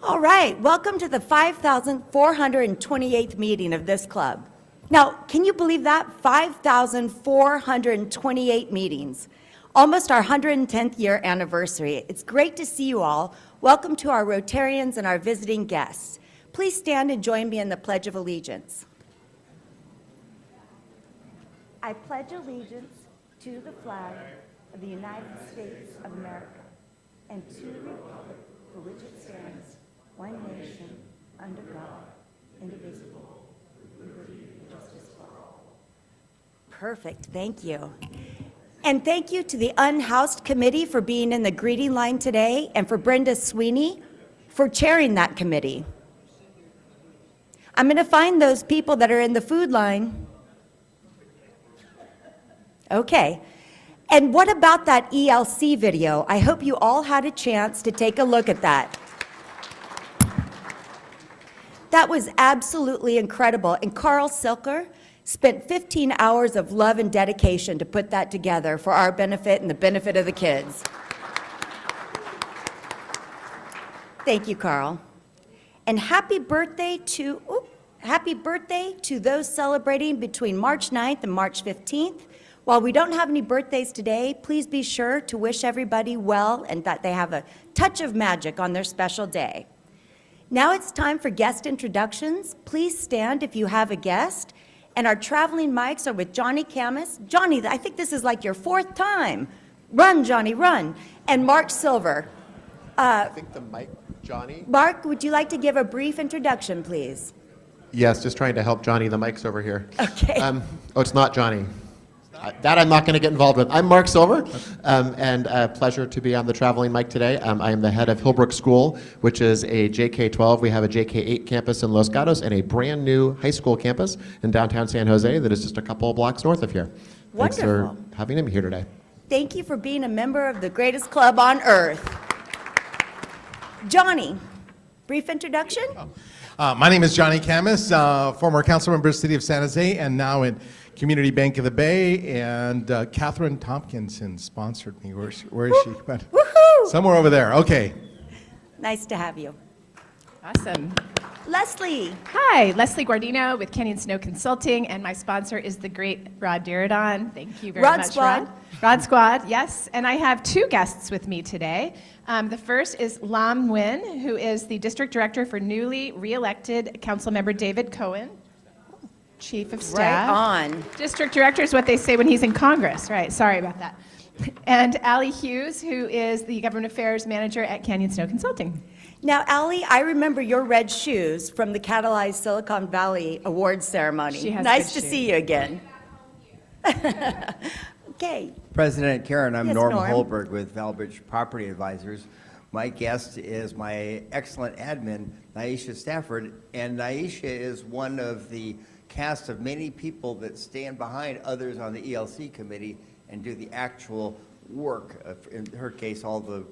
All right, welcome to the 5,428th meeting of this club. Now, can you believe that? 5,428 meetings. Almost our 110th year anniversary. It's great to see you all. Welcome to our Rotarians and our visiting guests. Please stand and join me in the Pledge of Allegiance. I pledge allegiance to the flag of the United States of America and to the republic for which it stands, one nation, under God, indivisible, with liberty and justice for all. Perfect, thank you. And thank you to the Unhoused Committee for being in the greeting line today, and for Brenda Sweeney for chairing that committee. I'm going to find those people that are in the food line. Okay. And what about that ELC video? I hope you all had a chance to take a look at that. That was absolutely incredible. And Carl Silker spent 15 hours of love and dedication to put that together for our benefit and the benefit of the kids. Thank you, Carl. And happy birthday to those celebrating between March 9th and March 15th. While we don't have any birthdays today, please be sure to wish everybody well and that they have a touch of magic on their special day. Now it's time for guest introductions. Please stand if you have a guest. And our traveling mics are with Johnny Camus. Johnny, I think this is like your 4th time. Run, Johnny, run. And Mark Silver. I think the mic, Johnny. Mark, would you like to give a brief introduction, please? Yes, just trying to help Johnny. The mic's over here. Okay. Oh, it's not Johnny. That I'm not going to get involved with. I'm Mark Silver, and a pleasure to be on the traveling mic today. I am the head of Hillbrook School, which is a JK-12. We have a JK-8 campus in Los Gatos and a brand new high school campus in downtown San Jose that is just a couple of blocks north of here. Wonderful. Thanks for having me here today. Thank you for being a member of the greatest club on earth. Johnny, brief introduction? My name is Johnny Camus, former council member of the city of San Jose, and now in Community Bank of the Bay, and Catherine Tompkinson sponsored me. Where is she? But Woohoo! somewhere over there. Okay. Nice to have you. Awesome. Leslie. Hi, Leslie Guardino with Canyon Snow Consulting, and my sponsor is the great Rod Diridon. Thank you very Rod much, Squad. Rod. Rod Squad, yes. And I have 2 guests with me today. The first is Lam Nguyen, who is the district director for newly re-elected Councilmember David Cohen, Chief of Staff. Right on. District director is what they say when he's in Congress, right? Sorry about that. And Allie Hughes, who is the government affairs manager at Canyon Snow Consulting. Now, Allie, I remember your red shoes from the Catalyzed Silicon Valley Awards ceremony. She has nice good to see you again. Okay. President Karen, I'm Yes, Norm Norm. Holberg with Valbridge Property Advisors. My guest is my excellent admin, Naisha Stafford, and Naisha is one of the cast of many people that stand behind others on the ELC committee and do the actual work, in her case, all the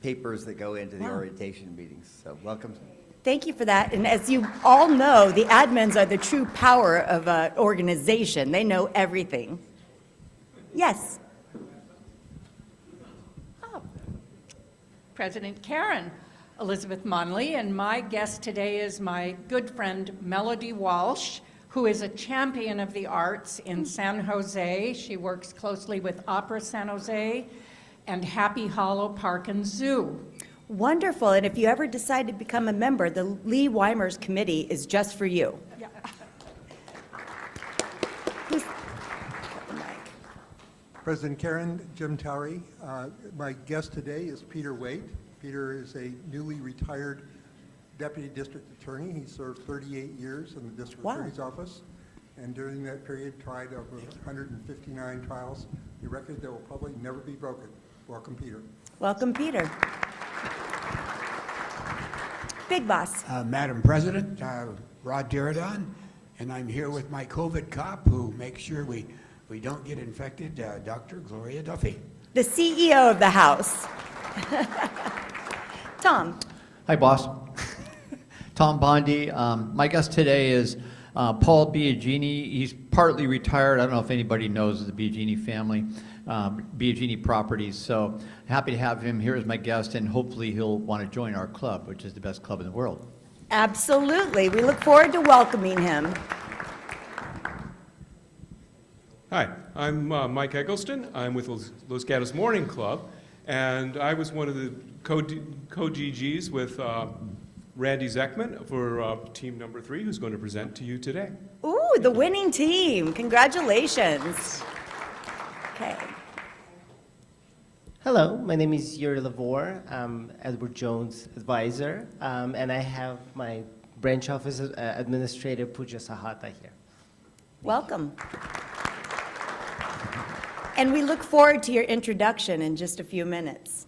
papers that go into the orientation meetings. So welcome. Thank you for that. And as you all know, the admins are the true power of an organization. They know everything. Yes. President Karen, Elizabeth Monley, and my guest today is my good friend Melody Walsh, who is a champion of the arts in San Jose. She works closely with Opera San Jose and Happy Hollow Park and Zoo. Wonderful. And if you ever decide to become a member, the Lee Weimers Committee is just for you. Yeah. President Karen, Jim Towery. My guest today is Peter Waite. Peter is a newly retired Deputy District Attorney. He served 38 years in the District Attorney's Office, and during that period tried over 159 trials, a record that will probably never be broken. Welcome, Peter. Welcome, Peter. Big Boss. Madam President, Rod Diridon, and I'm here with my COVID cop who makes sure we don't get infected, Dr. Gloria Duffy. The CEO of the House. Tom. Hi, boss. Tom Bondi. My guest today is Paul Biagini. He's partly retired. I don't know if anybody knows the Biagini family. Biagini Properties. So happy to have him here as my guest, and hopefully he'll want to join our club, which is the best club in the world. Absolutely. We look forward to welcoming him. Hi, I'm Mike Eggleston. I'm with Los Gatos Morning Club, and I was one of the co-GGs with Randy Zeckman for team number 3, who's going to present to you today. Ooh, the winning team. Congratulations. Okay. Hello, my name is Yuri Lavore. I'm Edward Jones' advisor, and I have my branch office administrator, Pooja Sahata, here. Welcome. And we look forward to your introduction in just a few minutes.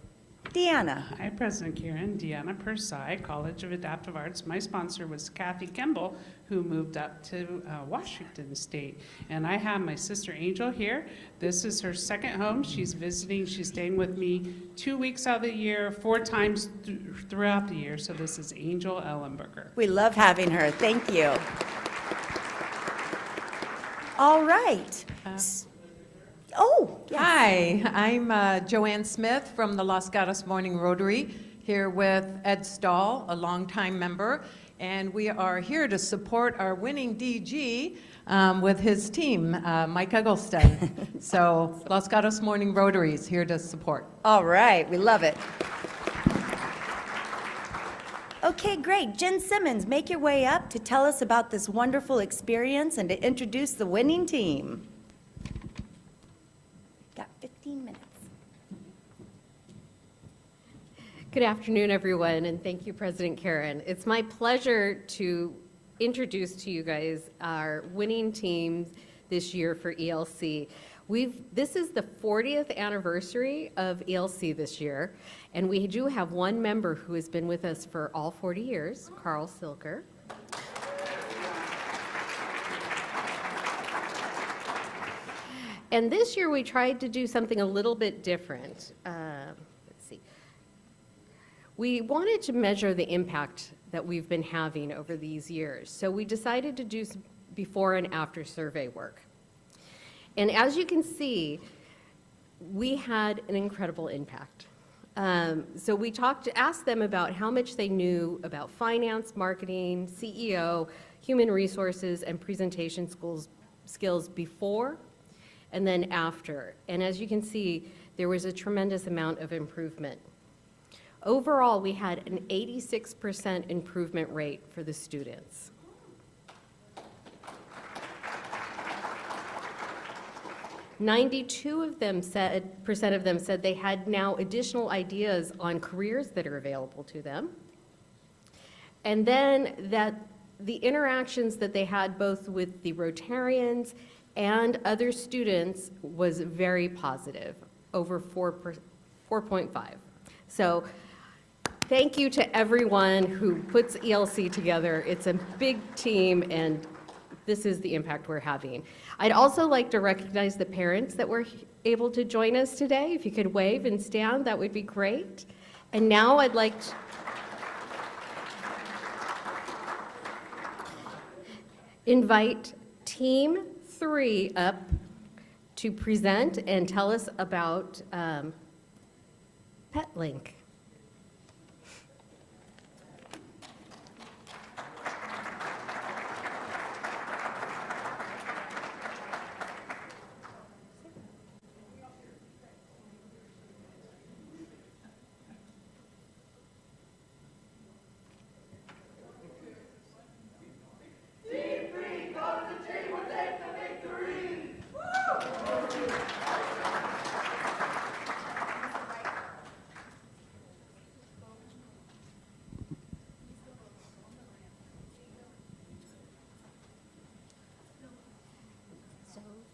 Deanna. Hi, President Kieran. Deanna Persai, College of Adaptive Arts. My sponsor was Kathy Kimball, who moved up to Washington State. And I have my sister Angel here. This is her second home. She's visiting. She's staying with me 2 weeks out of the year, 4 times throughout the year. So this is Angel Ellenberger. We love having her. Thank you. All right. Oh, yes. Hi, I'm Joanne Smith from the Los Gatos Morning Rotary, here with Ed Stahl, a longtime member, and we are here to support our winning DG with his team, Mike Eggleston. So Los Gatos Morning Rotary is here to support. All right, we love it. Okay, great. Jen Simmons, make your way up to tell us about this wonderful experience and to introduce the winning team. Got 15 minutes. Good afternoon, everyone, and thank you, President Karen. It's my pleasure to introduce to you guys our winning teams this year for ELC. This is the 40th anniversary of ELC this year, and we do have one member who has been with us for all 40 years, Carl Silker. And this year we tried to do something a little bit different. Let's see. We wanted to measure the impact that we've been having over these years. So we decided to do some before and after survey work. And as you can see, we had an incredible impact. So we asked them about how much they knew about finance, marketing, CEO, human resources, and presentation skills before and then after. And as you can see, there was a tremendous amount of improvement. Overall, we had an 86% improvement rate for the students. Percent of them said they had now additional ideas on careers that are available to them. And then that the interactions that they had both with the Rotarians and other students was very positive, over 4.5. So thank you to everyone who puts ELC together. It's a big team, and this is the impact we're having. I'd also like to recognize the parents that were able to join us today. If you could wave and stand, that would be great. And now I'd like to invite Team 3 up to present and tell us about PetLink.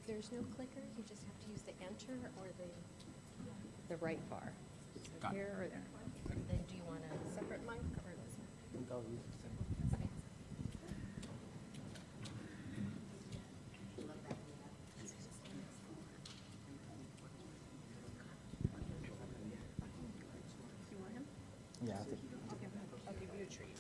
There's no clicker, you just have to use the enter or the right bar. So here or there. And then do you want a separate mic or this one? Okay. You want him? Yeah, I think. I'll give you a treat.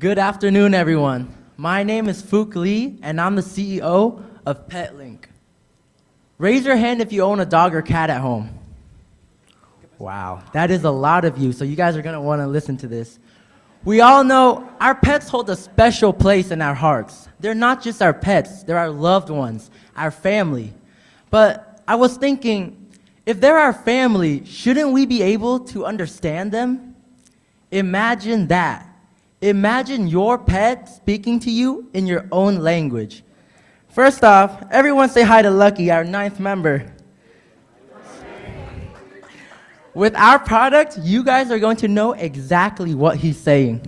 Good afternoon, everyone. My name is Fook Lee, and I'm the CEO of PetLink. Raise your hand if you own a dog or cat at home. Wow, that is a lot of you, so you guys are going to want to listen to this. We all know our pets hold a special place in our hearts. They're not just our pets, they're our loved ones, our family. But I was thinking, if they're our family, shouldn't we be able to understand them? Imagine that. Imagine your pet speaking to you in your own language. First off, everyone say hi to Lucky, our 9th member. With our product, you guys are going to know exactly what he's saying.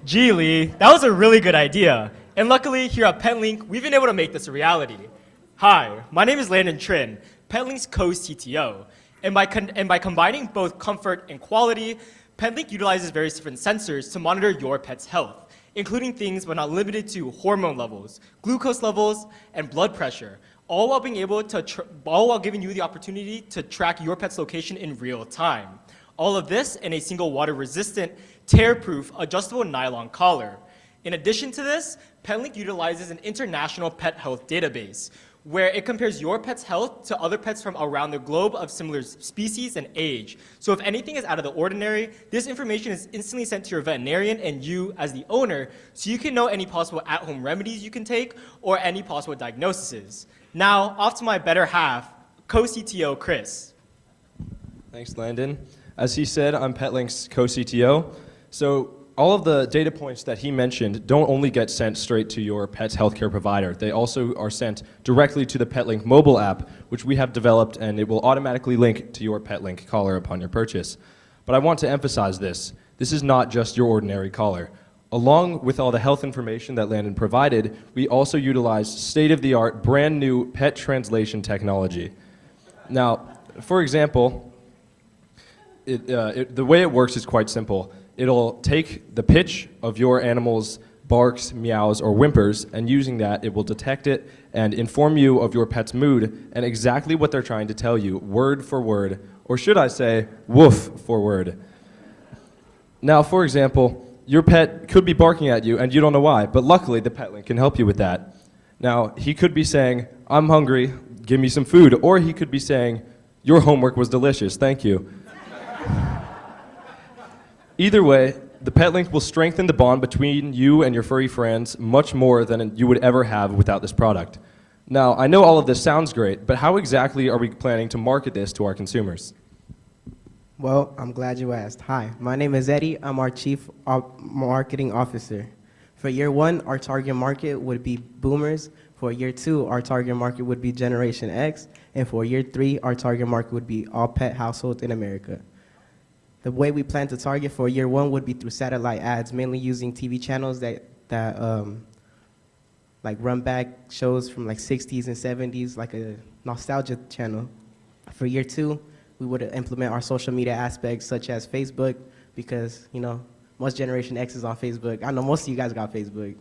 Gee, Lee, that was a really good idea. And luckily, here at PetLink, we've been able to make this a reality. Hi, my name is Landon Trin, PetLink's co-CTO. And by combining both comfort and quality, PetLink utilizes various different sensors to monitor your pet's health, including things but not limited to hormone levels, glucose levels, and blood pressure, all while giving you the opportunity to track your pet's location in real time. All of this in a single water-resistant, tear-proof, adjustable nylon collar. In addition to this, PetLink utilizes an international pet health database, where it compares your pet's health to other pets from around the globe of similar species and age. So if anything is out of the ordinary, this information is instantly sent to your veterinarian and you as the owner, so you can know any possible at-home remedies you can take or any possible diagnoses. Now, off to my better half, co-CTO Chris. Thanks, Landon. As he said, I'm PetLink's co-CTO. So all of the data points that he mentioned don't only get sent straight to your pet's healthcare provider. They also are sent directly to the PetLink mobile app, which we have developed, and it will automatically link to your PetLink collar upon your purchase. But I want to emphasize this. This is not just your ordinary collar. Along with all the health information that Landon provided, we also utilize state-of-the-art, brand new pet translation technology. Now, for example, the way it works is quite simple. It'll take the pitch of your animal's barks, meows, or whimpers, and using that, it will detect it and inform you of your pet's mood and exactly what they're trying to tell you, word for word, or should I say, woof for word. Now, for example, your pet could be barking at you and you don't know why, but luckily the PetLink can help you with that. Now, he could be saying, I'm hungry, give me some food, or he could be saying, your homework was delicious, thank you. Either way, the PetLink will strengthen the bond between you and your furry friends much more than you would ever have without this product. Now, I know all of this sounds great, but how exactly are we planning to market this to our consumers? Well, I'm glad you asked. Hi, my name is Eddie. I'm our Chief Marketing Officer. For year 1, our target market would be boomers. For year 2, our target market would be Generation X. And for year 3, our target market would be all pet households in America. The way we plan to target for year 1 would be through satellite ads, mainly using TV channels that like run back shows from like 60s and 70s, like a nostalgia channel. For year 2, we would implement our social media aspects such as Facebook, because most Generation X is on Facebook. I know most of you guys got Facebook.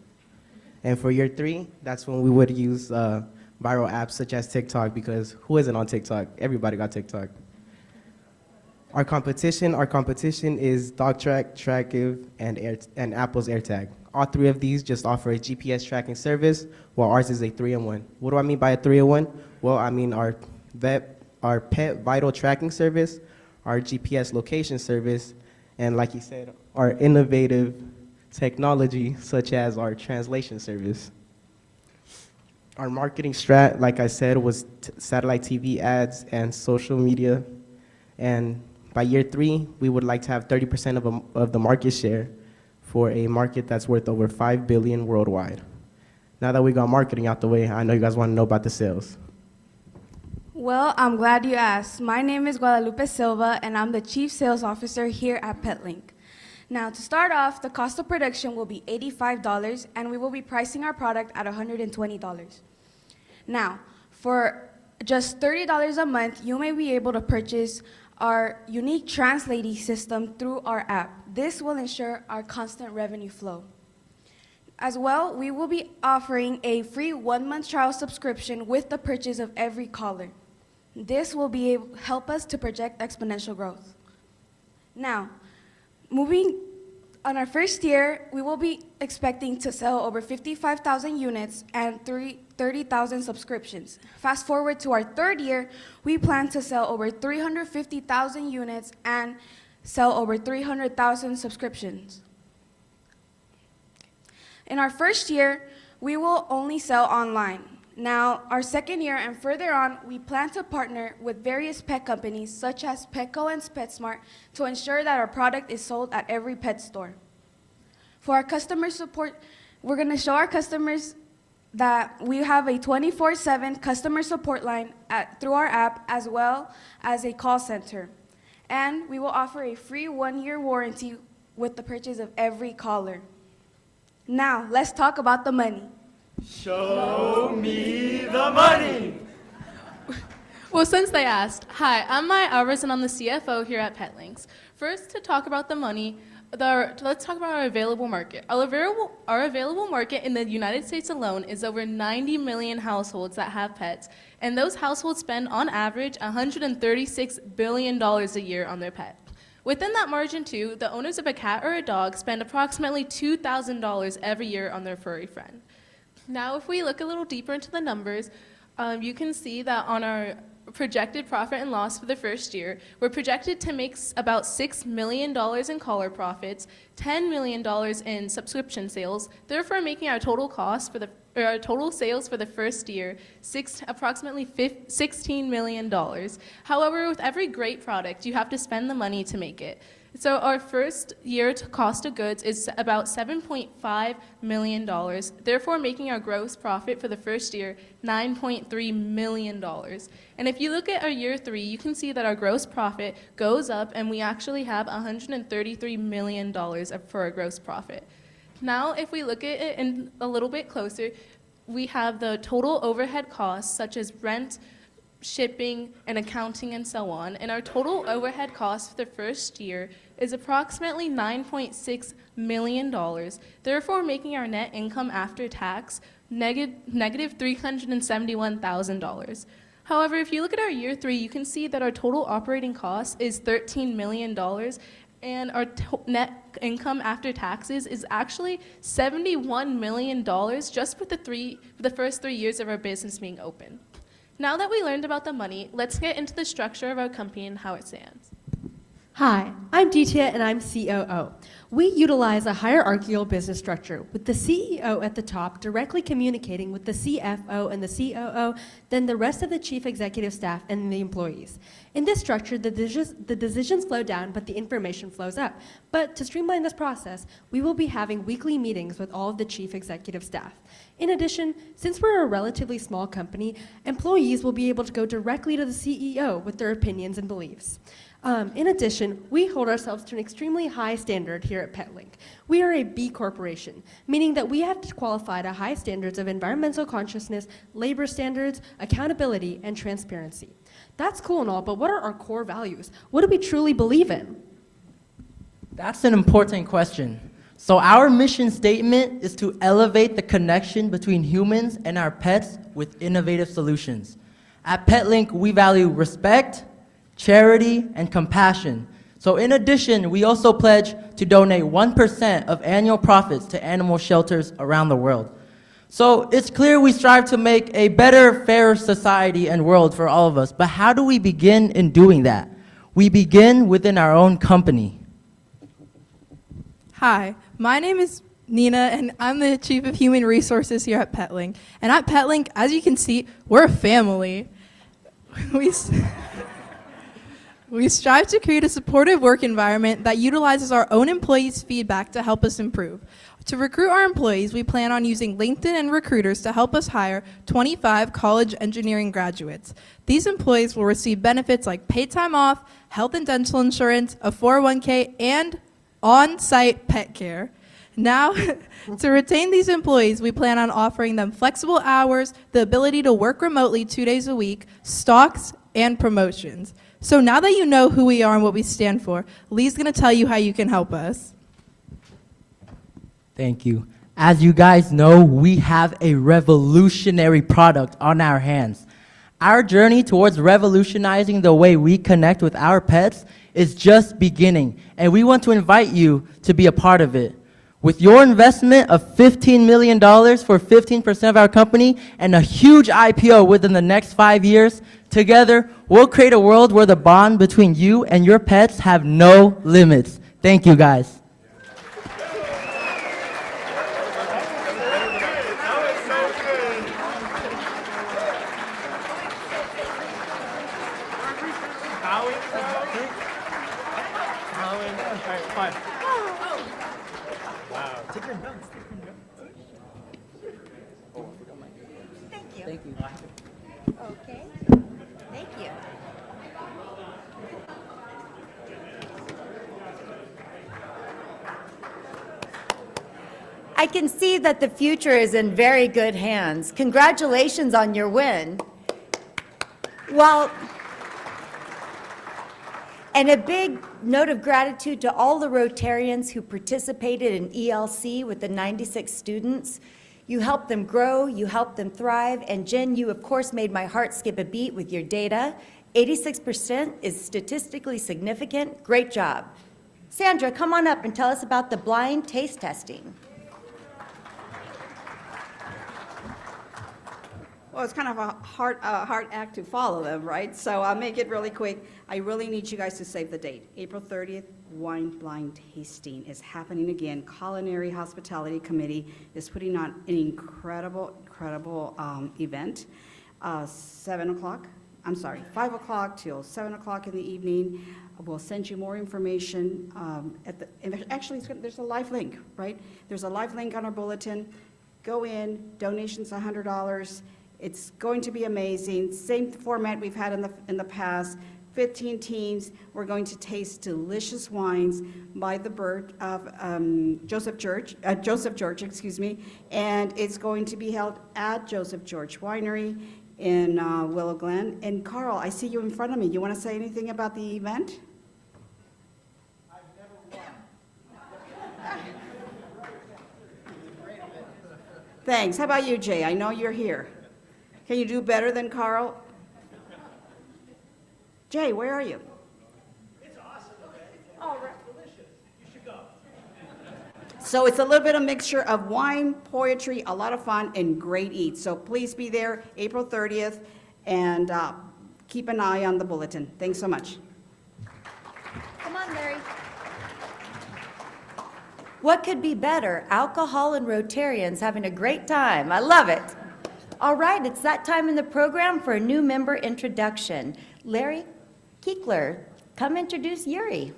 And for year 3, that's when we would use viral apps such as TikTok, because who isn't on TikTok? Everybody got TikTok. Our competition is DogTrack, Trackive, and Apple's AirTag. All 3 of these just offer a GPS tracking service, while ours is a 3-in-1. What do I mean by a 3-in-1? Well, I mean our pet vital tracking service, our GPS location service, and like you said, our innovative technology such as our translation service. Our marketing strat, like I said, was satellite TV ads and social media. And by year 3, we would like to have 30% of the market share for a market that's worth over $5 billion worldwide. Now that we got marketing out the way, I know you guys want to know about the sales. Well, I'm glad you asked. My name is Guadalupe Silva, and I'm the Chief Sales Officer here at PetLink. Now, to start off, the cost of production will be $85, and we will be pricing our product at $120. Now, for just $30 a month, you may be able to purchase our unique translating system through our app. This will ensure our constant revenue flow. As well, we will be offering a free 1-month trial subscription with the purchase of every collar. This will help us to project exponential growth. Now, Moving on our first year, we will be expecting to sell over 55,000 units and 30,000 subscriptions. Fast forward to our third year, we plan to sell over 350,000 units and sell over 300,000 subscriptions. In our first year, we will only sell online. Now, our second year and further on, we plan to partner with various pet companies such as Petco and PetSmart to ensure that our product is sold at every pet store. For our customer support, we're going to show our customers that we have a 24/7 customer support line through our app as well as a call center. And we will offer a free 1-year warranty with the purchase of every caller. Now, let's talk about the money. Show me the money. Well, since they asked, hi, I'm Maya Alvarez and I'm the CFO here at PetLinks. First, to talk about the money, let's talk about our available market. Our available market in the United States alone is over 90 million households that have pets, and those households spend on average $136 billion a year on their pet. Within that margin too, the owners of a cat or a dog spend approximately $2,000 every year on their furry friend. Now, if we look a little deeper into the numbers, you can see that on our projected profit and loss for the first year, we're projected to make about $6 million in collar profits, $10 million in subscription sales, therefore making our total cost for our total sales for the first year approximately $16 million. However, with every great product, you have to spend the money to make it. So our first year cost of goods is about $7.5 million, therefore making our gross profit for the first year $9.3 million. And if you look at our year 3, you can see that our gross profit goes up and we actually have $133 million for our gross profit. Now, if we look at it in a little bit closer, we have the total overhead costs such as rent, shipping, and accounting, and so on. And our total overhead cost for the first year is approximately $9.6 million, therefore making our net income after tax negative $371,000. However, if you look at our year 3, you can see that our total operating cost is $13 million, and our net income after taxes is actually $71 million just for the first 3 years of our business being open. Now that we learned about the money, let's get into the structure of our company and how it stands. Hi, I'm Ditya and I'm COO. We utilize a hierarchical business structure with the CEO at the top directly communicating with the CFO and the COO, then the rest of the chief executive staff and the employees. In this structure, the decisions flow down, but the information flows up. But to streamline this process, we will be having weekly meetings with all of the chief executive staff. In addition, since we're a relatively small company, employees will be able to go directly to the CEO with their opinions and beliefs. In addition, we hold ourselves to an extremely high standard here at PetLink. We are a B Corporation, meaning that we have to qualify to high standards of environmental consciousness, labor standards, accountability, and transparency. That's cool and all, but what are our core values? What do we truly believe in? That's an important question. So our mission statement is to elevate the connection between humans and our pets with innovative solutions. At PetLink, we value respect, charity, and compassion. So in addition, we also pledge to donate 1% of annual profits to animal shelters around the world. So it's clear we strive to make a better, fairer society and world for all of us, but how do we begin in doing that? We begin within our own company. Hi, my name is Nina, and I'm the Chief of Human Resources here at PetLink. And at PetLink, as you can see, we're a family. We strive to create a supportive work environment that utilizes our own employees' feedback to help us improve. To recruit our employees, we plan on using LinkedIn and recruiters to help us hire 25 college engineering graduates. These employees will receive benefits like paid time off, health and dental insurance, a 401k, and on-site pet care. Now, to retain these employees, we plan on offering them flexible hours, the ability to work remotely 2 days a week, stocks, and promotions. So now that you know who we are and what we stand for, Lee's going to tell you how you can help us. Thank you. As you guys know, we have a revolutionary product on our hands. Our journey towards revolutionizing the way we connect with our pets is just beginning, and we want to invite you to be a part of it. With your investment of $15 million for 15% of our company and a huge IPO within the next 5 years, together, we'll create a world where the bond between you and your pets have no limits. Thank you, guys. Thank you. Okay. Thank you. I can see that the future is in very good hands. Congratulations on your win. Well, and a big note of gratitude to all the Rotarians who participated in ELC with the 96 students. You helped them grow, you helped them thrive, and Jen, you of course made my heart skip a beat with your data. 86% is statistically significant. Great job. Sandra, come on up and tell us about the blind taste testing. Well, it's kind of a hard act to follow them, right? So I'll make it really quick. I really need you guys to save the date. April 30th, wine blind tasting is happening again. Culinary Hospitality Committee is putting on an incredible event. 5 o'clock till 7 o'clock in the evening. We'll send you more information. Actually, there's a live link, right? There's a live link on our bulletin. Go in, donations $100. It's going to be amazing. Same format we've had in the past. 15 teams. We're going to taste delicious wines by the bird of Joseph George, excuse me, and it's going to be held at Joseph George Winery in Willow Glen. And Carl, I see you in front of me. You want to say anything about the event? I've never won. Thanks. How about you, Jay? I know you're here. Can you do better than Carl? Jay, where are you? It's awesome, okay? All right. Delicious. You should go. So it's a little bit of mixture of wine, poetry, a lot of fun, and great eats. So please be there April 30th, and keep an eye on the bulletin. Thanks so much. Come on, Larry. What could be better? Alcohol and Rotarians having a great time. I love it. All right, it's that time in the program for a new member introduction. Larry Kiekler, come introduce Yuri.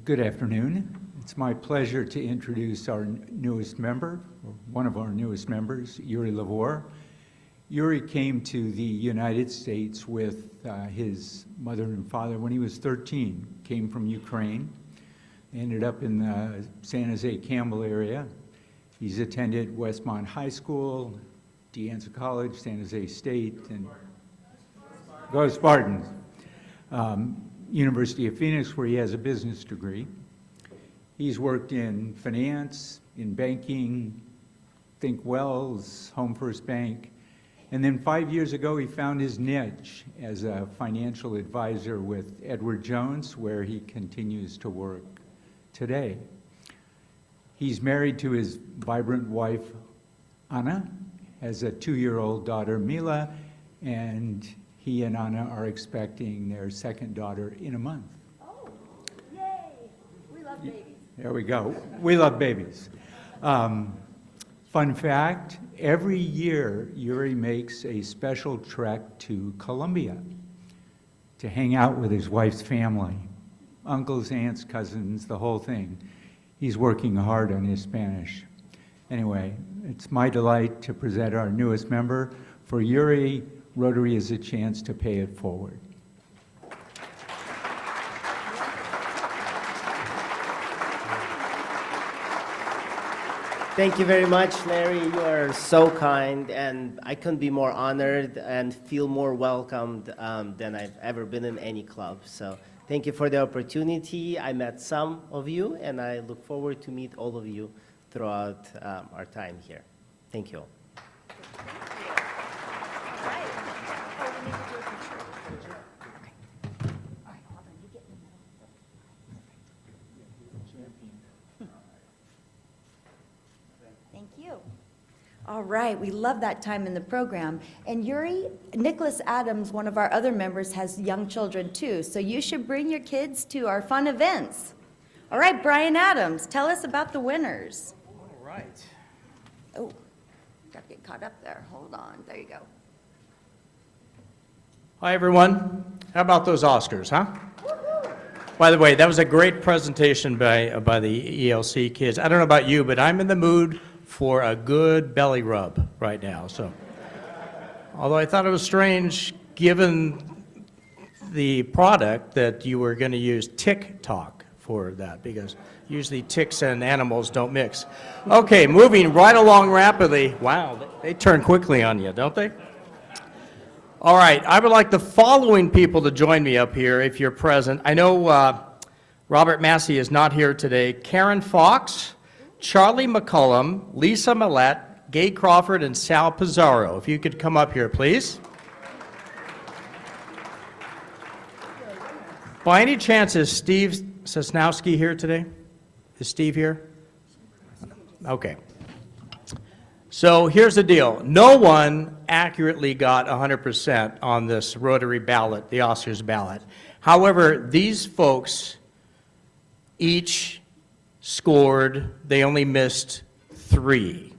Good afternoon. It's my pleasure to introduce our newest member, or one of our newest members, Yuri Lavor. Yuri came to the United States with his mother and father when he was 13, came from Ukraine, ended up in the San Jose Campbell area. He's attended Westmont High School, De Anza College, San Jose State, and go Spartans. University of Phoenix, where he has a business degree. He's worked in finance, in banking, Think Wells, Home First Bank, and then 5 years ago he found his niche as a financial advisor with Edward Jones, where he continues to work today. He's married to his vibrant wife, Anna, has a 2-year-old daughter, Mila, and he and Anna are expecting their second daughter in a month. Oh, yay! We love babies. There we go. We love babies. Fun fact, every year Yuri makes a special trek to Colombia to hang out with his wife's family. Uncles, aunts, cousins, the whole thing. He's working hard on his Spanish. Anyway, it's my delight to present our newest member. For Yuri, Rotary is a chance to pay it forward. Thank you very much, Larry. You are so kind, and I couldn't be more honored and feel more welcomed than I've ever been in any club. So Thank you for the opportunity. I met some of you, and I look forward to meet all of you throughout our time here. Thank you all. Thank you. All right, we love that time in the program. And Yuri, Nicholas Adams, one of our other members, has young children too, so you should bring your kids to our fun events. All right, Brian Adams, tell us about the winners. All right. Oh, got to get caught up there. Hold on, there you go. Hi, everyone. How about those Oscars, huh? By the way, that was a great presentation by the ELC kids. I don't know about you, but I'm in the mood for a good belly rub right now. So, although I thought it was strange, given the product, that you were going to use TikTok for that, because usually ticks and animals don't mix. Okay, moving right along rapidly. Wow, they turn quickly on you, don't they? All right, I would like the following people to join me up here if you're present. I know Robert Massey is not here today. Karen Fox, Charlie McCullum, Lisa Millette, Gay Crawford, and Sal Pizarro. If you could come up here, please. By any chance, is Steve Sosnowski here today? Is Steve here? Okay. So here's the deal. No one accurately got 100% on this Rotary ballot, the Oscars ballot. However, these folks each scored, they only missed 3.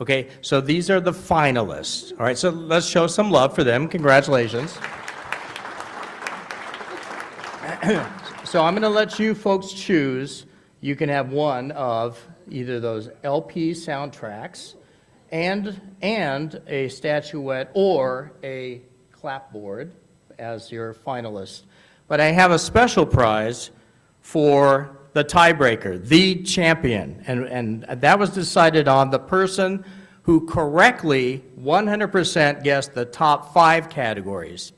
Okay, so these are the finalists. All right, so let's show some love for them. Congratulations. So I'm going to let you folks choose. You can have one of either those LP soundtracks and a statuette or a clapboard as your finalist. But I have a special prize for the tiebreaker, the champion, and that was decided on the person who correctly 100% guessed the top 5 categories: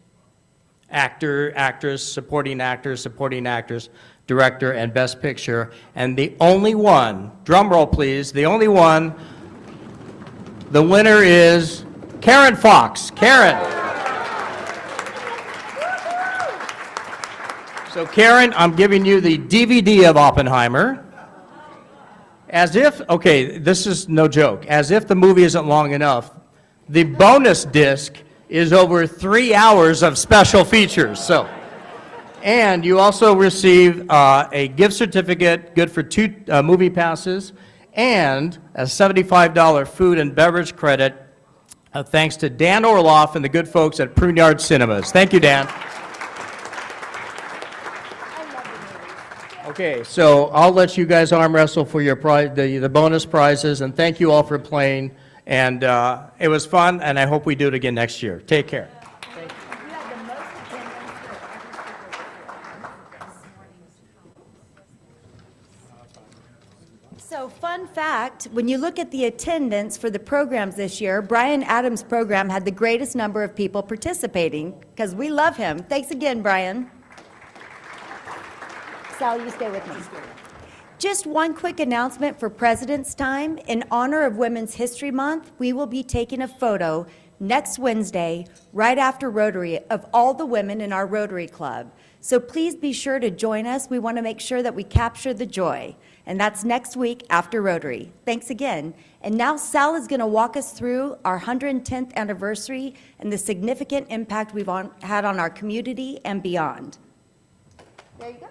actor, actress, supporting actors, director, and best picture. And the only one, drum roll please, the only one, the winner is Karen Fox. Karen. So Karen, I'm giving you the DVD of Oppenheimer. As if, okay, this is no joke, as if the movie isn't long enough, the bonus disc is over 3 hours of special features. So, and you also receive a gift certificate, good for 2 movie passes, and a $75 food and beverage credit, thanks to Dan Orloff and the good folks at Pruneyard Cinemas. Thank you, Dan. Okay, so I'll let you guys arm wrestle for your prize, the bonus prizes, and thank you all for playing. And it was fun, and I hope we do it again next year. Take care. So fun fact, when you look at the attendance for the programs this year, Brian Adams' program had the greatest number of people participating, because we love him. Thanks again, Brian. Sal, you stay with me. Just one quick announcement for President's Time. In honor of Women's History Month, we will be taking a photo next Wednesday, right after Rotary, of all the women in our Rotary Club. So please be sure to join us. We want to make sure that we capture the joy. And that's next week after Rotary. Thanks again. And now Sal is going to walk us through our 110th anniversary and the significant impact we've had on our community and beyond. There you go.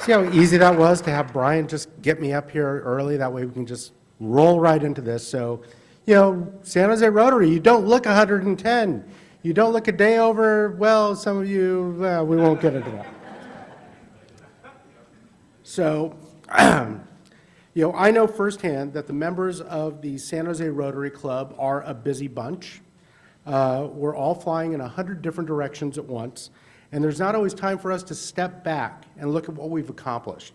See how easy that was to have Brian just get me up here early? That way we can just roll right into this. So, you know, San Jose Rotary, you don't look 110. You don't look a day over, well, some of you, we won't get into that. So, you know, I know firsthand that the members of the San Jose Rotary Club are a busy bunch. We're all flying in 100 different directions at once. And there's not always time for us to step back and look at what we've accomplished.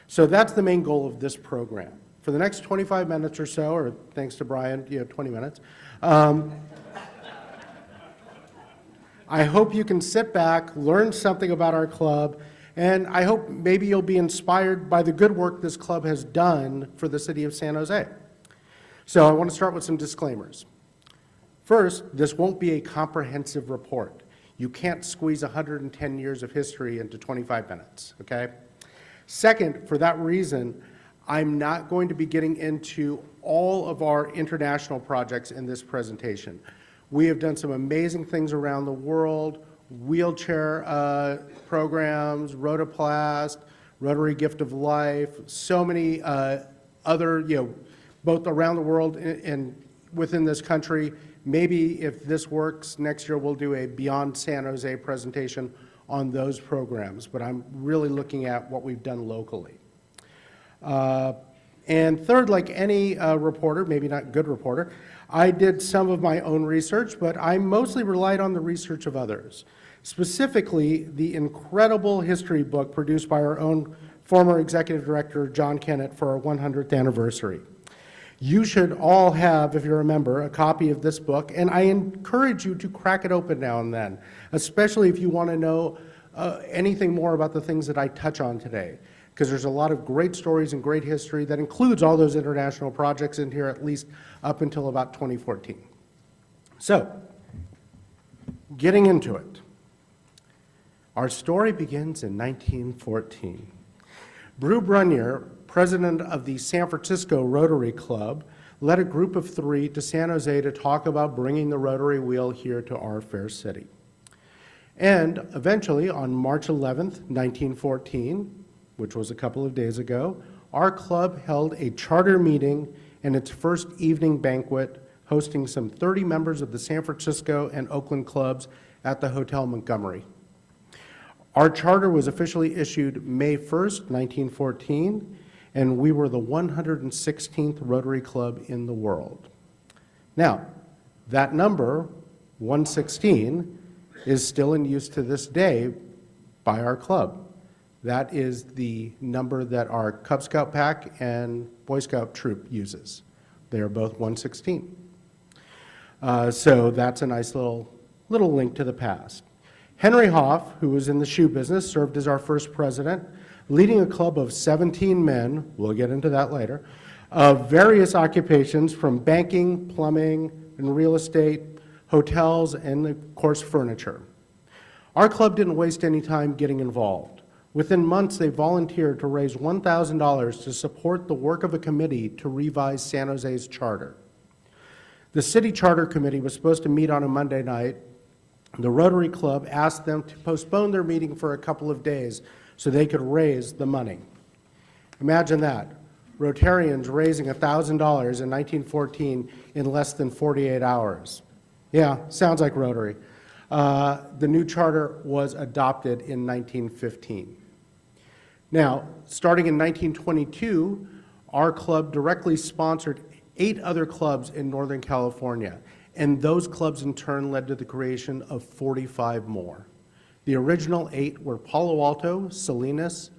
So that's the main goal of this program. For the next 25 minutes or so, or thanks to Brian, 20 minutes, I hope you can sit back, learn something about our club, and I hope maybe you'll be inspired by the good work this club has done for the city of San Jose. So I want to start with some disclaimers. First, this won't be a comprehensive report. You can't squeeze 110 years of history into 25 minutes, okay? Second, for that reason, I'm not going to be getting into all of our international projects in this presentation. We have done some amazing things around the world, wheelchair programs, Rotoplast, Rotary Gift of Life, so many other, both around the world and within this country. Maybe if this works, next year we'll do a Beyond San Jose presentation on those programs, but I'm really looking at what we've done locally. And third, like any reporter, maybe not good reporter, I did some of my own research, but I mostly relied on the research of others. Specifically, the incredible history book produced by our own former executive director, John Kennett, for our 100th anniversary. You should all have, if you're a member, a copy of this book, and I encourage you to crack it open now and then, especially if you want to know anything more about the things that I touch on today, because there's a lot of great stories and great history that includes all those international projects in here, at least up until about 2014. So, getting into it. Our story begins in 1914. Brew Brunier, president of the San Francisco Rotary Club, led a group of 3 to San Jose to talk about bringing the Rotary wheel here to our fair city. And eventually, on March 11th, 1914, which was a couple of days ago, our club held a charter meeting and its first evening banquet, hosting some 30 members of the San Francisco and Oakland clubs at the Hotel Montgomery. Our charter was officially issued May 1st, 1914, and we were the 116th Rotary Club in the world. Now, that number, 116, is still in use to this day by our club. That is the number that our Cub Scout pack and Boy Scout troop uses. They are both 116. So that's a nice little link to the past. Henry Hoff, who was in the shoe business, served as our first president, leading a club of 17 men, we'll get into that later, of various occupations from banking, plumbing, and real estate, hotels, and of course furniture. Our club didn't waste any time getting involved. Within months, they volunteered to raise $1,000 to support the work of a committee to revise San Jose's charter. The city charter committee was supposed to meet on a Monday night. The Rotary Club asked them to postpone their meeting for a couple of days so they could raise the money. Imagine that, Rotarians raising $1,000 in 1914 in less than 48 hours. Yeah, sounds like Rotary. The new charter was adopted in 1915. Now, starting in 1922, our club directly sponsored 8 other clubs in Northern California, and those clubs in turn led to the creation of 45 more. The original 8 were Palo Alto, Salinas,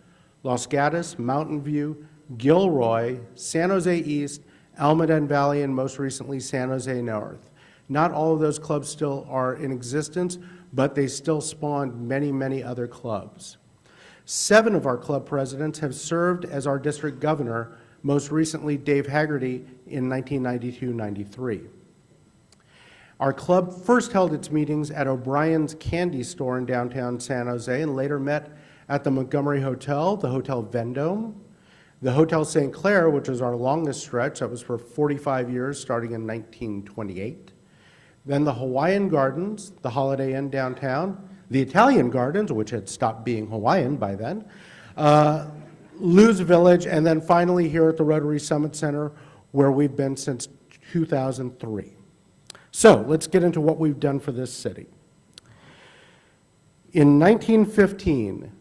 Los Gatos, Mountain View, Gilroy, San Jose East, Almaden Valley, and most recently San Jose North. Not all of those clubs still are in existence, but they still spawned many, many other clubs. 7 of our club presidents have served as our district governor, most recently Dave Haggerty in 1992-93. Our club first held its meetings at O'Brien's Candy Store in downtown San Jose and later met at the Montgomery Hotel, the Hotel Vendome, the Hotel St. Clair, which was our longest stretch, that was for 45 years starting in 1928. Then the Hawaiian Gardens, the Holiday Inn downtown, the Italian Gardens, which had stopped being Hawaiian by then, Lou's Village, and then finally here at the Rotary Summit Center, where we've been since 2003. So let's get into what we've done for this city. In 1915,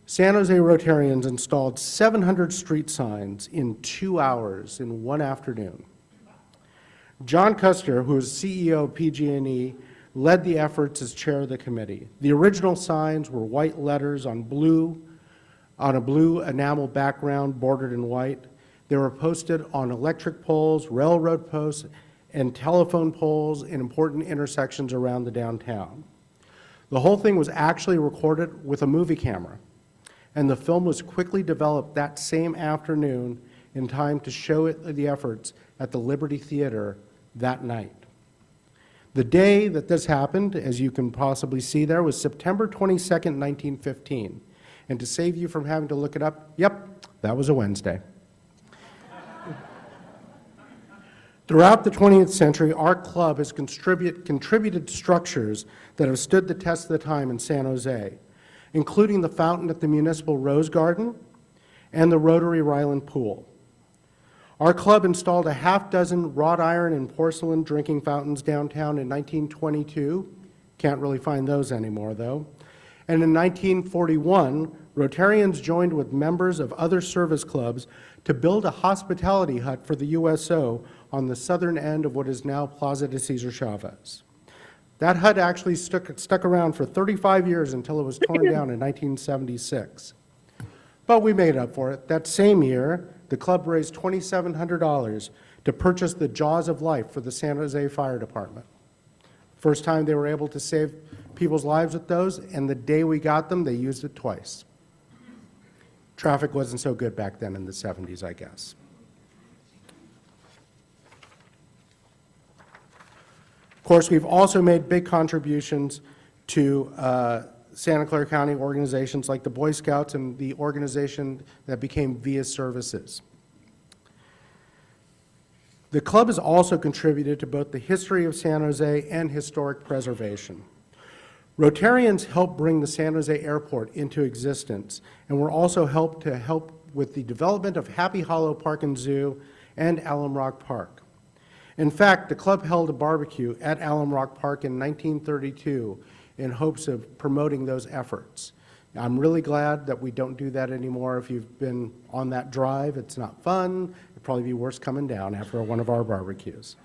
San Jose Rotarians installed 700 street signs in 2 hours in one afternoon. John Custer, who is CEO of PG&E, led the efforts as chair of the committee. The original signs were white letters on a blue enamel background bordered in white. They were posted on electric poles, railroad posts, and telephone poles in important intersections around the downtown. The whole thing was actually recorded with a movie camera, and the film was quickly developed that same afternoon in time to show the efforts at the Liberty Theater that night. The day that this happened, as you can possibly see there, was September 22nd, 1915. And to save you from having to look it up, yep, that was a Wednesday. Throughout the 20th century, our club has contributed structures that have stood the test of the time in San Jose, including the fountain at the Municipal Rose Garden and the Rotary Ryland Pool. Our club installed a half-dozen wrought iron and porcelain drinking fountains downtown in 1922. Can't really find those anymore, though. And in 1941, Rotarians joined with members of other service clubs to build a hospitality hut for the USO on the southern end of what is now Plaza de Cesar Chavez. That hut actually stuck around for 35 years until it was torn down in 1976. But we made up for it. That same year, the club raised $2,700 to purchase the Jaws of Life for the San Jose Fire Department. First time they were able to save people's lives with those, and the day we got them, they used it twice. Traffic wasn't so good back then in the 70s, I guess. Of course, we've also made big contributions to Santa Clara County organizations like the Boy Scouts and the organization that became Via Services. The club has also contributed to both the history of San Jose and historic preservation. Rotarians helped bring the San Jose Airport into existence, and were also helped with the development of Happy Hollow Park and Zoo and Alum Rock Park. In fact, the club held a barbecue at Alum Rock Park in 1932 in hopes of promoting those efforts. I'm really glad that we don't do that anymore. If you've been on that drive, it's not fun. It'd probably be worse coming down after one of our barbecues.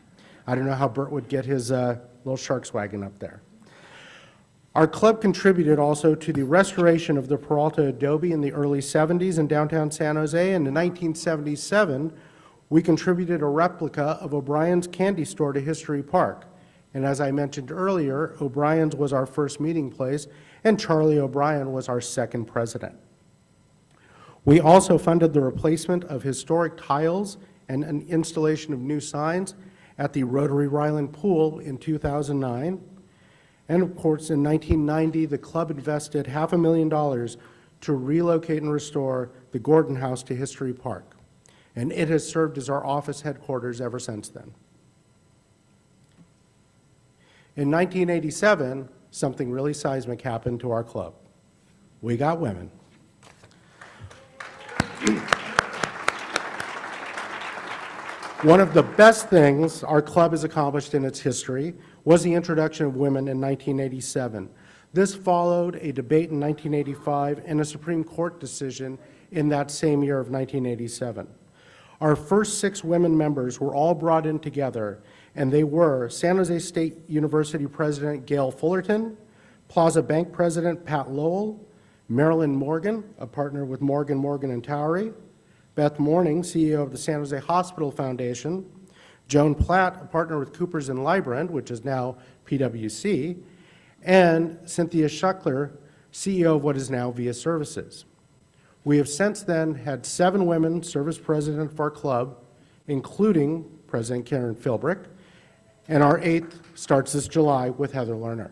I don't know how Bert would get his little Sharks wagon up there. Our club contributed also to the restoration of the Peralta Adobe in the early 70s in downtown San Jose, and in 1977, we contributed a replica of O'Brien's Candy Store to History Park. And as I mentioned earlier, O'Brien's was our first meeting place, and Charlie O'Brien was our second president. We also funded the replacement of historic tiles and an installation of new signs at the Rotary Ryland Pool in 2009. And of course, in 1990, the club invested $500,000 to relocate and restore the Gordon House to History Park. And it has served as our office headquarters ever since then. In 1987, something really seismic happened to our club. We got women. One of the best things our club has accomplished in its history was the introduction of women in 1987. This followed a debate in 1985 and a Supreme Court decision in that same year of 1987. Our first 6 women members were all brought in together, and they were San Jose State University President Gail Fullerton, Plaza Bank President Pat Lowell, Marilyn Morgan, a partner with Morgan, Morgan and Towery, Beth Morning, CEO of the San Jose Hospital Foundation, Joan Platt, a partner with Coopers and Lybrand, which is now PwC, and Cynthia Schuckler, CEO of what is now Via Services. We have since then had 7 women serve as president of our club, including President Karen Philbrick, and our 8th starts this July with Heather Lerner.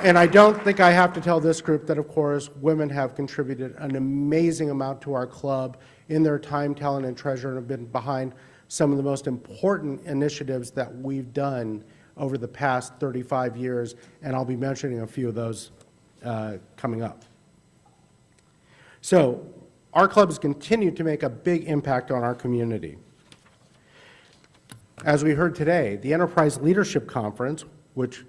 And I don't think I have to tell this group that, of course, women have contributed an amazing amount to our club in their time, talent, and treasure, and have been behind some of the most important initiatives that we've done over the past 35 years, and I'll be mentioning a few of those coming up. So, our club has continued to make a big impact on our community. As we heard today, the Enterprise Leadership Conference, which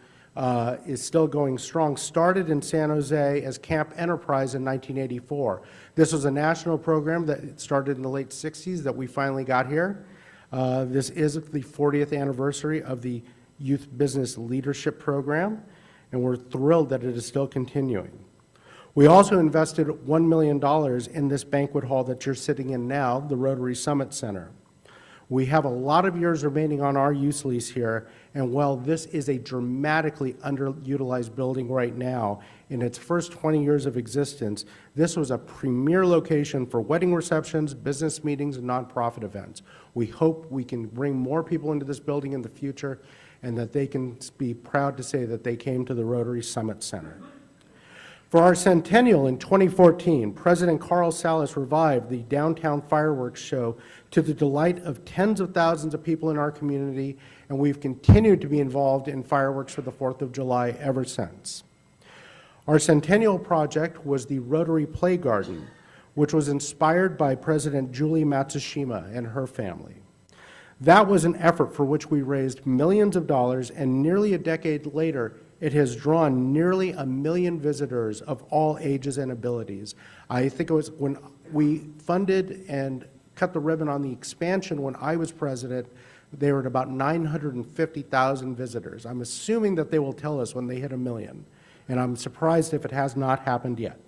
is still going strong, started in San Jose as Camp Enterprise in 1984. This was a national program that started in the late 60s that we finally got here. This is the 40th anniversary of the Youth Business Leadership Program, and we're thrilled that it is still continuing. We also invested $1 million in this banquet hall that you're sitting in now, the Rotary Summit Center. We have a lot of years remaining on our use lease here, and while this is a dramatically underutilized building right now, in its first 20 years of existence, this was a premier location for wedding receptions, business meetings, and nonprofit events. We hope we can bring more people into this building in the future and that they can be proud to say that they came to the Rotary Summit Center. For our centennial in 2014, President Carl Salas revived the downtown fireworks show to the delight of tens of thousands of people in our community, and we've continued to be involved in fireworks for the 4th of July ever since. Our centennial project was the Rotary Play Garden, which was inspired by President Julie Matsushima and her family. That was an effort for which we raised millions of dollars, and nearly a decade later, it has drawn nearly 1 million visitors of all ages and abilities. I think it was when we funded and cut the ribbon on the expansion when I was president, they were at about 950,000 visitors. I'm assuming that they will tell us when they hit 1 million, and I'm surprised if it has not happened yet.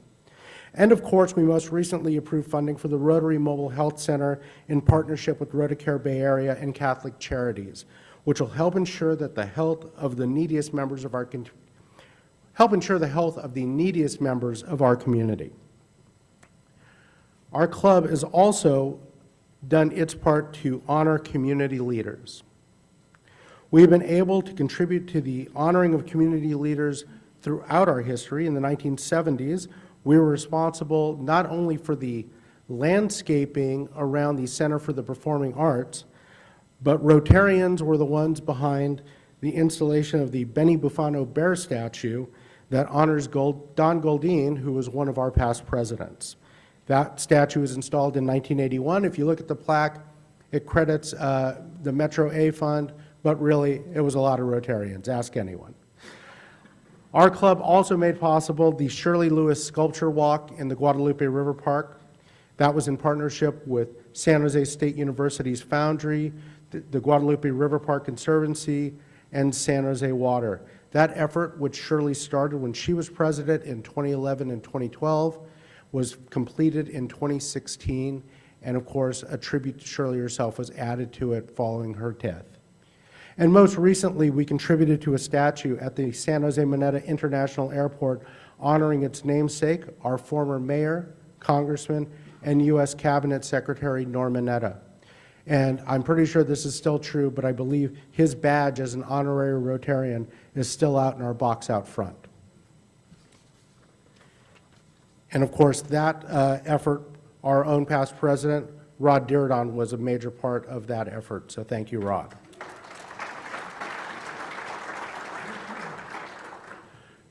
And of course, we most recently approved funding for the Rotary Mobile Health Center in partnership with Rotocare Bay Area and Catholic Charities, which will help ensure that the health of the neediest members of our community. Our club has also done its part to honor community leaders. We have been able to contribute to the honoring of community leaders throughout our history. In the 1970s, we were responsible not only for the landscaping around the Center for the Performing Arts, but Rotarians were the ones behind the installation of the Benny Bufano bear statue that honors Don Goldine, who was one of our past presidents. That statue was installed in 1981. If you look at the plaque, it credits the Metro A Fund, but really it was a lot of Rotarians, ask anyone. Our club also made possible the Shirley Lewis Sculpture Walk in the Guadalupe River Park. That was in partnership with San Jose State University's Foundry, the Guadalupe River Park Conservancy, and San Jose Water. That effort, which Shirley started when she was president in 2011 and 2012, was completed in 2016, and of course, a tribute to Shirley herself was added to it following her death. And most recently, we contributed to a statue at the San Jose Mineta International Airport honoring its namesake, our former mayor, congressman, and U.S. Cabinet Secretary Norm Mineta. And I'm pretty sure this is still true, but I believe his badge as an honorary Rotarian is still out in our box out front. And of course, that effort, our own past president, Rod Diridon, was a major part of that effort. So thank you, Rod.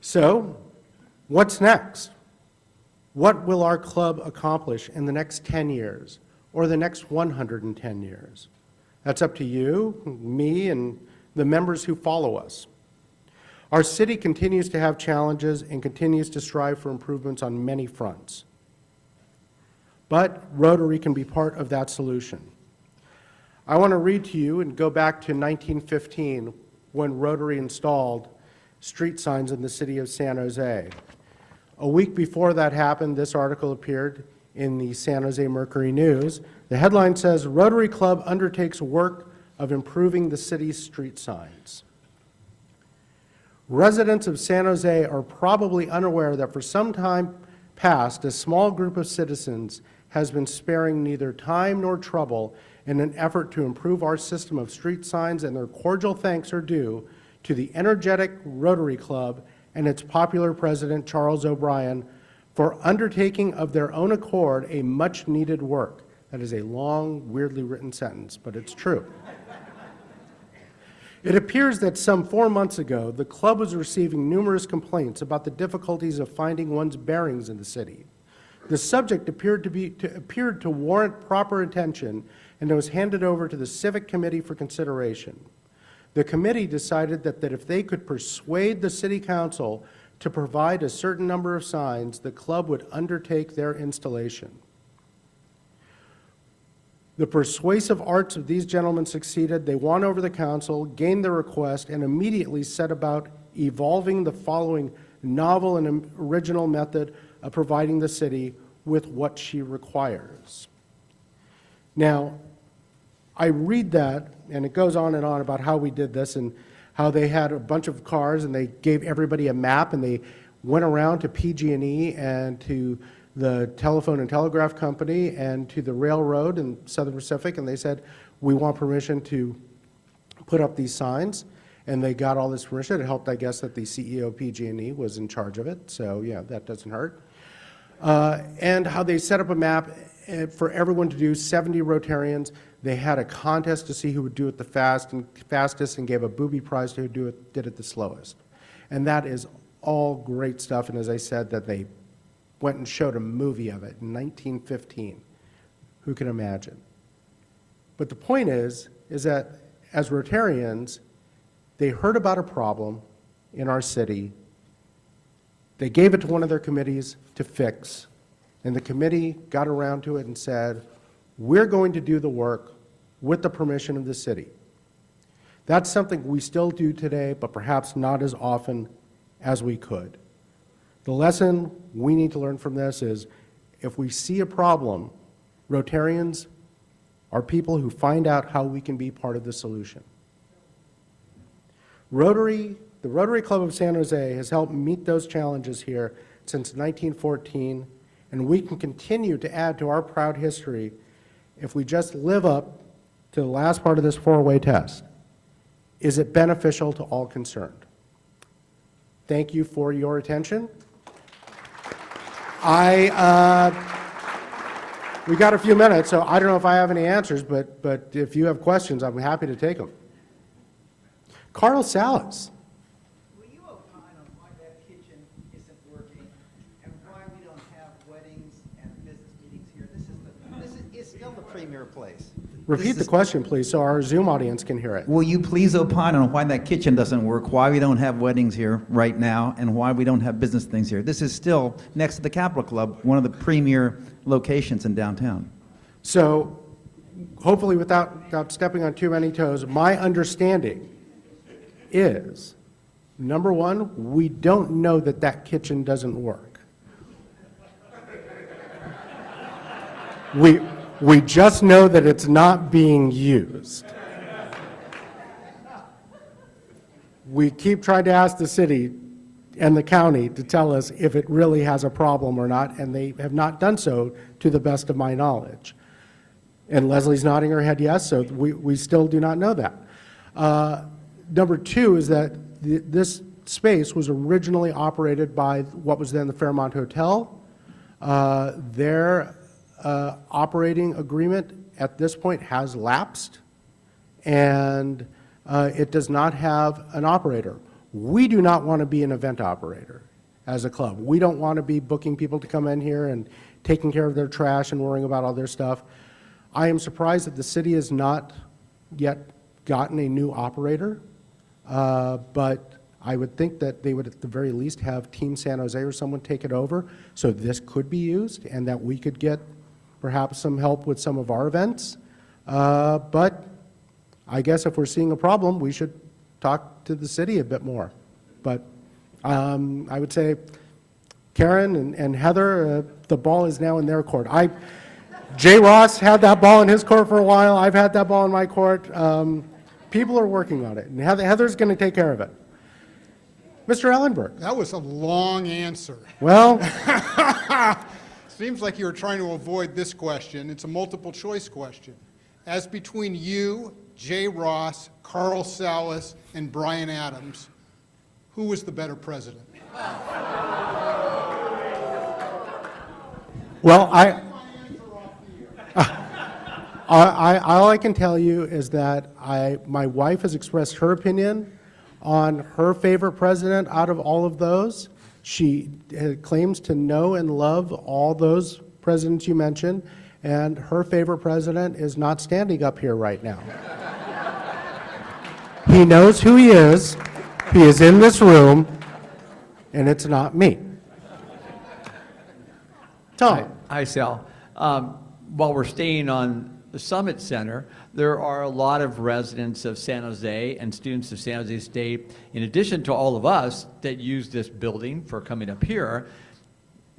So, what's next? What will our club accomplish in the next 10 years or the next 110 years? That's up to you, me, and the members who follow us. Our city continues to have challenges and continues to strive for improvements on many fronts. But Rotary can be part of that solution. I want to read to you and go back to 1915 when Rotary installed street signs in the city of San Jose. A week before that happened, this article appeared in the San Jose Mercury News. The headline says, Rotary Club undertakes work of improving the city's street signs. Residents of San Jose are probably unaware that for some time past, a small group of citizens has been sparing neither time nor trouble in an effort to improve our system of street signs, and their cordial thanks are due to the energetic Rotary Club and its popular president, Charles O'Brien, for undertaking of their own accord a much-needed work. That is a long, weirdly written sentence, but it's true. It appears that some 4 months ago, the club was receiving numerous complaints about the difficulties of finding one's bearings in the city. The subject appeared to warrant proper attention, and it was handed over to the Civic Committee for consideration. The committee decided that if they could persuade the City Council to provide a certain number of signs, the club would undertake their installation. The persuasive arts of these gentlemen succeeded. They won over the council, gained their request, and immediately set about evolving the following novel and original method of providing the city with what she requires. Now, I read that, and it goes on and on about how we did this and how they had a bunch of cars and they gave everybody a map and they went around to PG&E and to the telephone and telegraph company and to the railroad in Southern Pacific, and they said, we want permission to put up these signs. And they got all this permission. It helped, I guess, that the CEO of PG&E was in charge of it. So yeah, that doesn't hurt. And how they set up a map for everyone to do, 70 Rotarians. They had a contest to see who would do it the fastest and gave a booby prize to who did it the slowest. And that is all great stuff. And as I said, that they went and showed a movie of it in 1915. Who can imagine? But the point is that as Rotarians, they heard about a problem in our city. They gave it to one of their committees to fix, and the committee got around to it and said, we're going to do the work with the permission of the city. That's something we still do today, but perhaps not as often as we could. The lesson we need to learn from this is if we see a problem, Rotarians are people who find out how we can be part of the solution. The Rotary Club of San Jose has helped meet those challenges here since 1914, and we can continue to add to our proud history if we just live up to the last part of this four-way test. Is it beneficial to all concerned? Thank you for your attention. We got a few minutes, so I don't know if I have any answers, but if you have questions, I'm happy to take them. Carl Salas. Will you opine on why that kitchen isn't working and why we don't have weddings and business meetings here? This is still the premier place. Repeat the question, please, so our Zoom audience can hear it. Will you please opine on why that kitchen doesn't work, why we don't have weddings here right now, and why we don't have business things here? This is still, next to the Capitol Club, one of the premier locations in downtown. So, hopefully without stepping on too many toes, my understanding is, number one, we don't know that that kitchen doesn't work. We just know that it's not being used. We keep trying to ask the city and the county to tell us if it really has a problem or not, and they have not done so to the best of my knowledge. And Leslie's nodding her head yes, so we still do not know that. Number two is that this space was originally operated by what was then the Fairmont Hotel. Their operating agreement at this point has lapsed, and it does not have an operator. We do not want to be an event operator as a club. We don't want to be booking people to come in here and taking care of their trash and worrying about all their stuff. I am surprised that the city has not yet gotten a new operator, but I would think that they would at the very least have Team San Jose or someone take it over, so this could be used and that we could get perhaps some help with some of our events. But I guess if we're seeing a problem, we should talk to the city a bit more. But I would say Karen and Heather, the ball is now in their court. Jay Ross had that ball in his court for a while. I've had that ball in my court. People are working on it, and Heather's going to take care of it. Mr. Ellenberg. That was a long answer. Well, seems like you were trying to avoid this question. It's a multiple choice question. As between you, Jay Ross, Carl Salas, and Brian Adams, who was the better president? Well, all I can tell you is that my wife has expressed her opinion on her favorite president out of all of those. She claims to know and love all those presidents you mentioned, and her favorite president is not standing up here right now. He knows who he is in this room, and it's not me. Tom. Hi, Sal. While we're staying on the Summit Center, there are a lot of residents of San Jose and students of San Jose State, in addition to all of us that use this building for coming up here.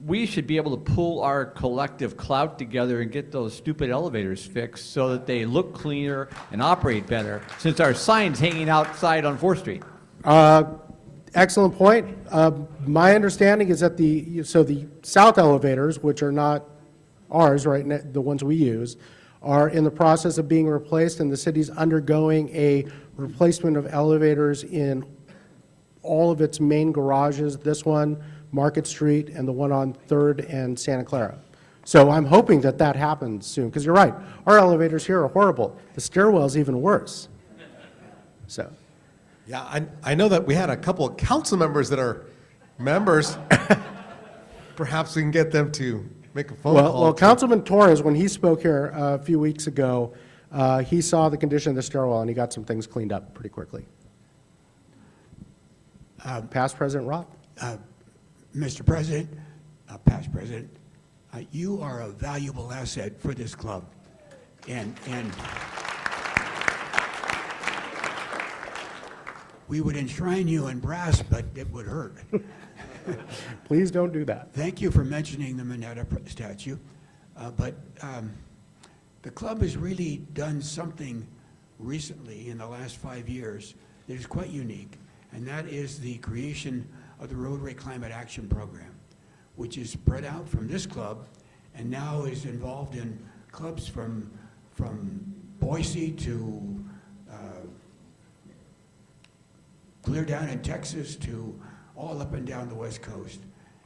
we should be able to pull our collective clout together and get those stupid elevators fixed so that they look cleaner and operate better, since our sign's hanging outside on 4th Street. Excellent point. My understanding is that the south elevators, which are not ours, right, the ones we use, are in the process of being replaced, and the city's undergoing a replacement of elevators in all of its main garages, this one, Market Street, and the one on 3rd and Santa Clara. So I'm hoping that that happens soon, because you're right, our elevators here are horrible. The stairwell's even worse. So. Yeah, I know that we had a couple of council members that are members. Perhaps we can get them to make a phone call. Well, Councilman Torres, when he spoke here a few weeks ago, he saw the condition of the stairwell, and he got some things cleaned up pretty quickly. Past President Roth. Mr. President, past President, you are a valuable asset for this club. And we would enshrine you in brass, but it would hurt. Please don't do that. Thank you for mentioning the Minetta statue. But the club has really done something recently in the last 5 years that is quite unique, and that is the creation of the Rotary Climate Action Program, which is spread out from this club and now is involved in clubs from Boise to clear down in Texas to all up and down the West Coast.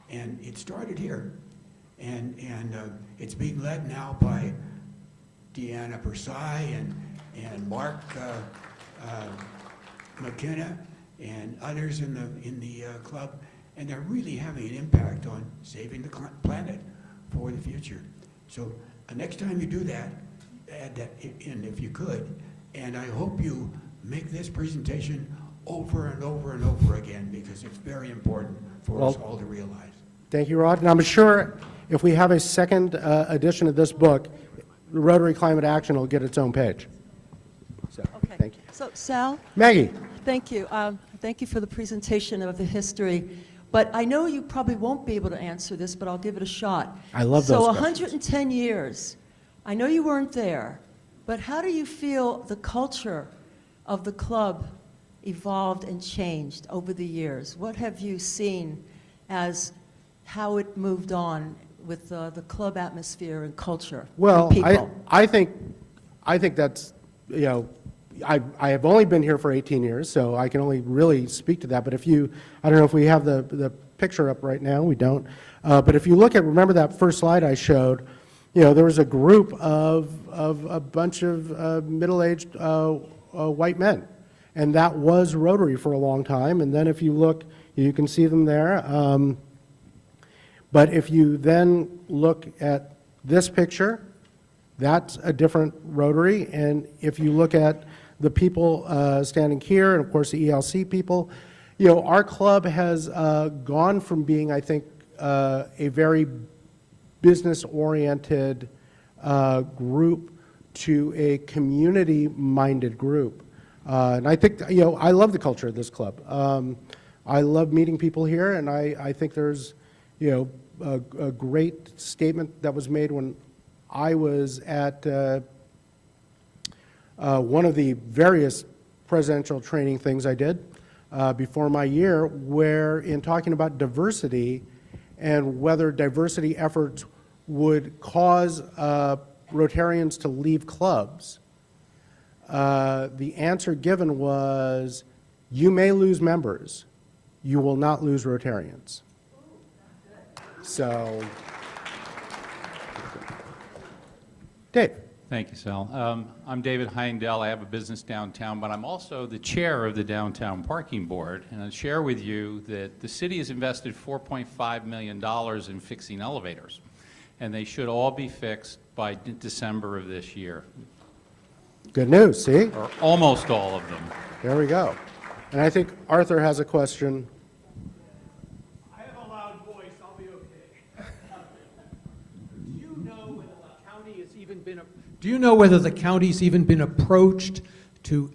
And it started here. And it's being led now by Deanna Persai and Mark McKenna and others in the club, and they're really having an impact on saving the planet for the future. So next time you do that, add that in if you could, and I hope you make this presentation over and over and over again, because it's very important for us all to realize. Thank you, Rod. And I'm sure if we have a second edition of this book, Rotary Climate Action will get its own page. So, okay. Thank you. So, Sal? Maggie. Thank you. Thank you for the presentation of the history. But I know you probably won't be able to answer this, but I'll give it a shot. I love those So questions. 110 years. I know you weren't there, but how do you feel the culture of the club evolved and changed over the years? What have you seen as how it moved on with the club atmosphere and culture? Well, and people? I think that's, you know, I have only been here for 18 years, so I can only really speak to that. But if you, I don't know if we have the picture up right now, we don't. But if you look at, remember that first slide I showed, you know, there was a group of a bunch of middle-aged white men. And that was Rotary for a long time. And then if you look, you can see them there. But if you then look at this picture, that's a different Rotary. And if you look at the people standing here, and of course the ELC people, you know, our club has gone from being, I think, a very business-oriented group to a community-minded group. And I think, you know, I love the culture of this club. I love meeting people here, and I think there's, you know, a great statement that was made when I was at one of the various presidential training things I did before my year, where in talking about diversity and whether diversity efforts would cause Rotarians to leave clubs, the answer given was, you may lose members, you will not lose Rotarians. So, Dave. Thank you, Sal. I'm David Heindel. I have a business downtown, but I'm also the chair of the Downtown Parking Board, and I'll share with you that the city has invested $4.5 million in fixing elevators, and they should all be fixed by December of this year. Good news, see? Or almost all of them. There we go. And I think Arthur has a question. I have a loud voice, I'll be okay. Do you know whether the county has even been, do you know whether the county's even been approached to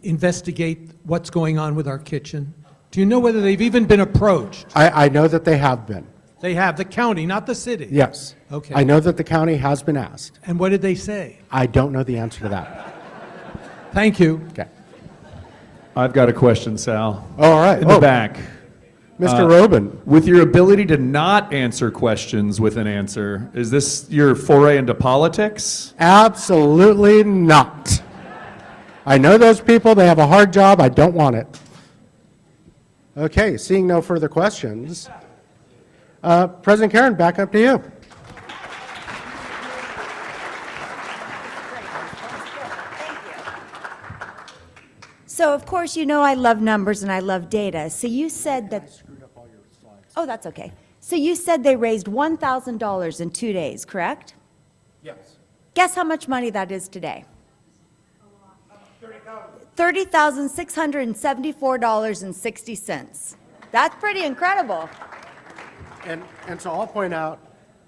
investigate what's going on with our kitchen? Do you know whether they've even been approached? I know that they have been. They have, the county, not the city? Yes. Okay. I know that the county has been asked. And what did they say? I don't know the answer to that. Thank you. Okay. I've got a question, Sal. All right. In the back. Mr. Robin. With your ability to not answer questions with an answer, is this your foray into politics? Absolutely not. I know those people. They have a hard job. I don't want it. Okay, seeing no further questions. President Karen, back up to you. So of course, you know I love numbers and I love data. So you said that... Oh, that's okay. So you said they raised $1,000 in 2 days, correct? Yes. Guess how much money that is today? $30,674.60. That's pretty incredible. And so I'll point out,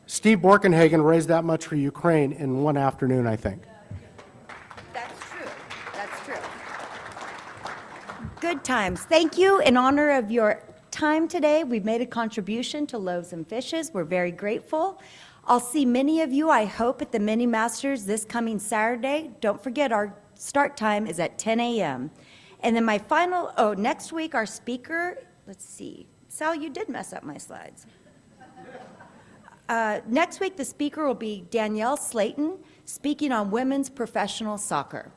Steve Borkenhagen raised that much for Ukraine in one afternoon, I think. That's true. That's true. Good times. Thank you. In honor of your time today, we've made a contribution to Loaves and Fishes. We're very grateful. I'll see many of you, I hope, at the Mini Masters this coming Saturday. Don't forget, our start time is at 10 a.m. And then my final, next week, our speaker, let's see. Sal, you did mess up my slides. Next week, the speaker will be Danielle Slayton, speaking on women's professional soccer.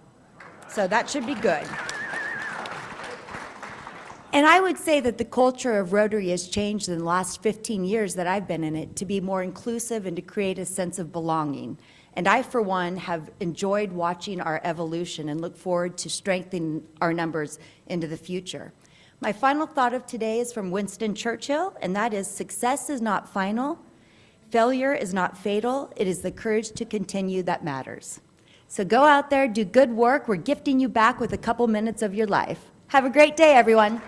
So that should be good. And I would say that the culture of Rotary has changed in the last 15 years that I've been in it to be more inclusive and to create a sense of belonging. And I, for one, have enjoyed watching our evolution and look forward to strengthening our numbers into the future. My final thought of today is from Winston Churchill, and that is, success is not final, failure is not fatal, it is the courage to continue that matters. So go out there, do good work. We're gifting you back with a couple minutes of your life. Have a great day, everyone.